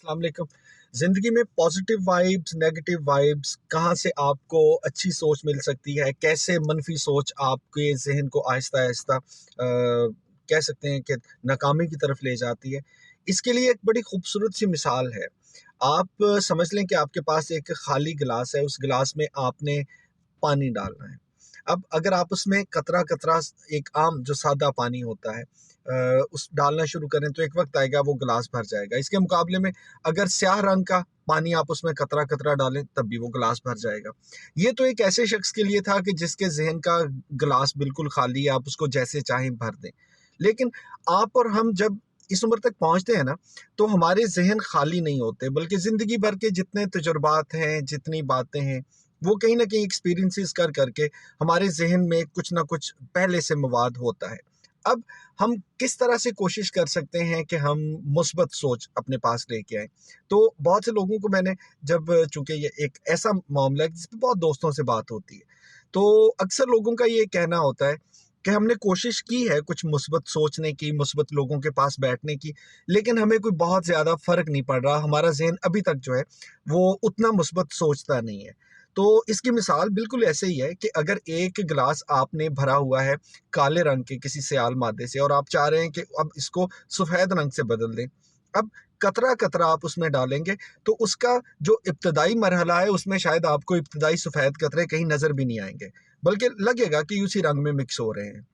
अस्सलाम वालेकुम। ज़िंदगी में पॉजिटिव वाइब्स, नेगेटिव वाइब्स कहाँ से आपको अच्छी सोच मिल सकती है? कैसे मनफ़ी सोच आपके ज़हन को आहिस्ता-आहिस्ता कह सकते हैं कि नाकामी की तरफ ले जाती है? इसके लिए एक बड़ी खूबसूरत सी मिसाल है। आप समझ लें कि आपके पास एक खाली गिलास है, उस गिलास में आपने पानी डालना है। अब अगर आप उसमें कतरा-कतरा एक आम जो सादा पानी होता है उस डालना शुरू करें तो एक वक़्त आएगा वो गिलास भर जाएगा। इसके मुकाबले में अगर स्याह रंग का पानी आप उसमें कतरा-कतरा डालें तब भी वो गिलास भर जाएगा। ये तो एक ऐसे शख्स के लिए था कि जिसके ज़हन का गिलास बिल्कुल खाली है, आप उसको जैसे चाहें भर दें। लेकिन आप और हम जब इस उम्र तक पहुँचते हैं ना, तो हमारे ज़हन खाली नहीं होते बल्कि ज़िंदगी भर के जितने तजुर्बात हैं, जितनी बातें हैं, वो कहीं न कहीं एक्सपीरियंसेस कर के हमारे ज़हन में कुछ ना कुछ पहले से मवाद होता है। अब हम किस तरह से कोशिश कर सकते हैं कि हम मुस्बत सोच अपने पास लेके आएँ। तो बहुत से लोगों को मैंने जब चूँकि ये एक ऐसा मामला है जिसपे बहुत दोस्तों से बात होती है, तो अक्सर लोगों का ये कहना होता है कि हमने कोशिश की है कुछ मुस्बत सोचने की, मुस्बत लोगों के पास बैठने की, लेकिन हमें कोई बहुत ज़्यादा फ़र्क नहीं पड़ रहा। हमारा ज़हन अभी तक जो है वो उतना मुस्बत सोचता नहीं है। तो इसकी मिसाल बिल्कुल ऐसे ही है कि अगर एक गिलास आपने भरा हुआ है काले रंग के किसी स्याल मादे से और आप चाह रहे हैं कि अब इसको सफ़ेद रंग से बदल दें। अब कतरा-कतरा आप उसमें डालेंगे तो उसका जो इब्तदाई मरहला है उसमें शायद आपको इब्तदाई सफ़ेद कतरे कहीं नज़र भी नहीं आएँगे, बल्कि लगेगा कि उसी रंग में मिक्स हो रहे हैं।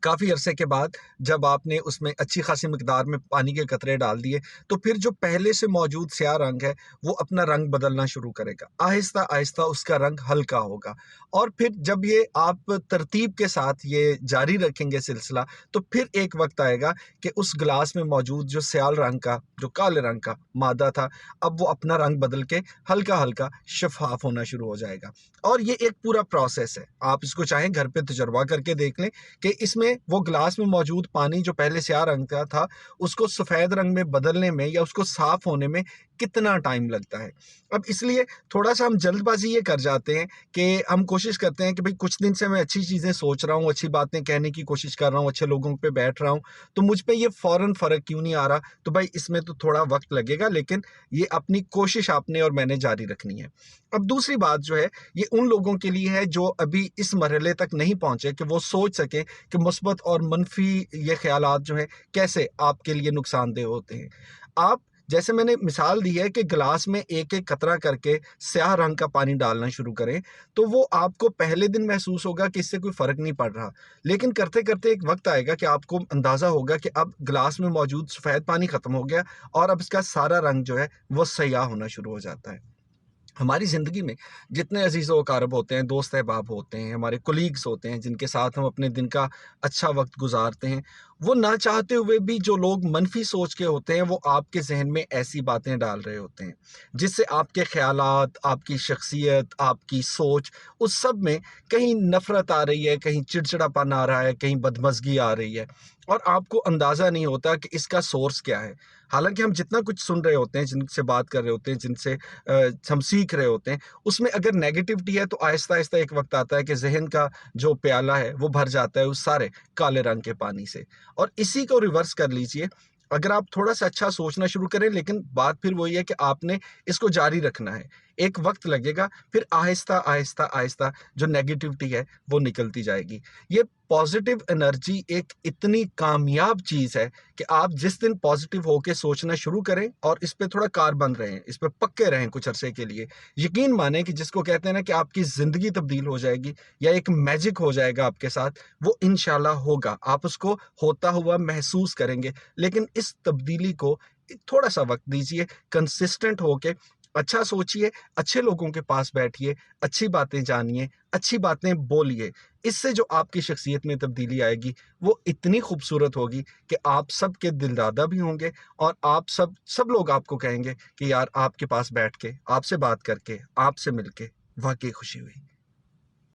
काफ़ी अरसे के बाद जब आपने उसमें अच्छी खासी मिकदार में पानी के कतरे डाल दिए, तो फिर जो पहले से मौजूद स्याह रंग है, वो अपना रंग बदलना शुरू करेगा। आहिस्ता-आहिस्ता उसका रंग हल्का होगा और फिर जब ये आप तरतीब के साथ ये जारी रखेंगे सिलसिला, तो फिर एक वक़्त आएगा कि उस गिलास में मौजूद जो स्याल रंग का, जो काले रंग का मादा था, अब वो अपना रंग बदल के हल्का-हल्का शफ़ाफ़ होना शुरू हो जाएगा। और ये एक पूरा प्रोसेस है। आप इसको चाहें घर पे तजुर्बा करके देख लें कि इसमें वो ग्लास में मौजूद पानी जो पहले स्याह रंग का था, उसको सफ़ेद रंग में बदलने में या उसको साफ़ होने में कितना टाइम लगता है। अब इसलिए थोड़ा-सा हम जल्दबाज़ी ये कर जाते हैं कि हम कोशिश करते हैं कि भई कुछ दिन से मैं अच्छी चीज़ें सोच रहा हूँ, अच्छी बातें कहने की कोशिश कर रहा हूँ, अच्छे लोगों पे बैठ रहा हूँ, तो मुझ पे ये फ़ौरन फ़र्क क्यों नहीं आ रहा? तो भाई इसमें तो थोड़ा वक़्त लगेगा लेकिन ये अपनी कोशिश आपने और मैंने जारी रखनी है। अब दूसरी बात जो है, ये उन लोगों के लिए है जो अभी इस मरहले तक नहीं पहुँचे कि वो सोच सकें कि मुस्बत और मनफ़ी ये ख़्यालात जो हैं कैसे आपके लिए नुकसानदेह होते हैं। आप जैसे मैंने मिसाल दी है कि गिलास में एक-एक कतरा करके स्याह रंग का पानी डालना शुरू करें, तो वो आपको पहले दिन महसूस होगा कि इससे कोई फ़र्क नहीं पड़ रहा। लेकिन करते-करते एक वक़्त आएगा कि आपको अंदाज़ा होगा कि अब गिलास में मौजूद सफ़ेद पानी ख़त्म हो गया और अब इसका सारा रंग जो है वो स्याह होना शुरू हो जाता है। हमारी ज़िंदगी में जितने अज़ीज़-ओ-अक़ारिब होते हैं, दोस्त-अहबाब होते हैं, हमारे कोलीग्स होते हैं, जिनके साथ हम अपने दिन का अच्छा वक़्त गुज़ारते हैं, वो ना चाहते हुए भी जो लोग मनफ़ी सोच के होते हैं, वो आपके ज़हन में ऐसी बातें डाल रहे होते हैं, जिससे आपके ख़यालात, आपकी शख़्सियत, आपकी सोच, उस सब में कहीं नफ़रत आ रही है, कहीं चिड़चिड़ापन आ रहा है, कहीं बदमज़गी आ रही है और आपको अंदाज़ा नहीं होता कि इसका सोर्स क्या है। हालाँकि हम जितना कुछ सुन रहे होते हैं, जिनसे बात कर रहे होते हैं, जिनसे हम सीख रहे होते हैं, उसमें अगर नेगेटिविटी है तो आहिस्ता-आहिस्ता एक वक़्त आता है कि ज़हन का जो प्याला है वो भर जाता है उस सारे काले रंग के पानी से। और इसी को रिवर्स कर लीजिए, अगर आप थोड़ा-सा अच्छा सोचना शुरू करें लेकिन बात फिर वही है कि आपने इसको जारी रखना है। एक वक़्त लगेगा फिर आहिस्ता, आहिस्ता, आहिस्ता जो नेगेटिविटी है वो निकलती जाएगी। ये पॉज़िटिव एनर्जी एक इतनी कामयाब चीज़ है कि आप जिस दिन पॉज़िटिव होके सोचना शुरू करें और इस पे थोड़ा कारबंद रहें, इस पे पक्के रहें कुछ अरसे के लिए। यकीन मानें कि जिसको कहते हैं ना कि आपकी ज़िंदगी तब्दील हो जाएगी या एक मैजिक हो जाएगा आपके साथ, वो इंशाअल्लाह होगा। आप उसको होता हुआ महसूस करेंगे। लेकिन इस तब्दीली को थोड़ा-सा वक़्त दीजिए, कंसिस्टेंट होके अच्छा सोचिए, अच्छे लोगों के पास बैठिए, अच्छी बातें जानिए, अच्छी बातें बोलिए। इससे जो आपकी शख्सियत में तब्दीली आएगी, वो इतनी खूबसूरत होगी कि आप सबके दिलदादा भी होंगे और आप सब लोग आपको कहेंगे कि यार आपके पास बैठ के, आपसे बात करके, आपसे मिलके वाक़ई खुशी हुई।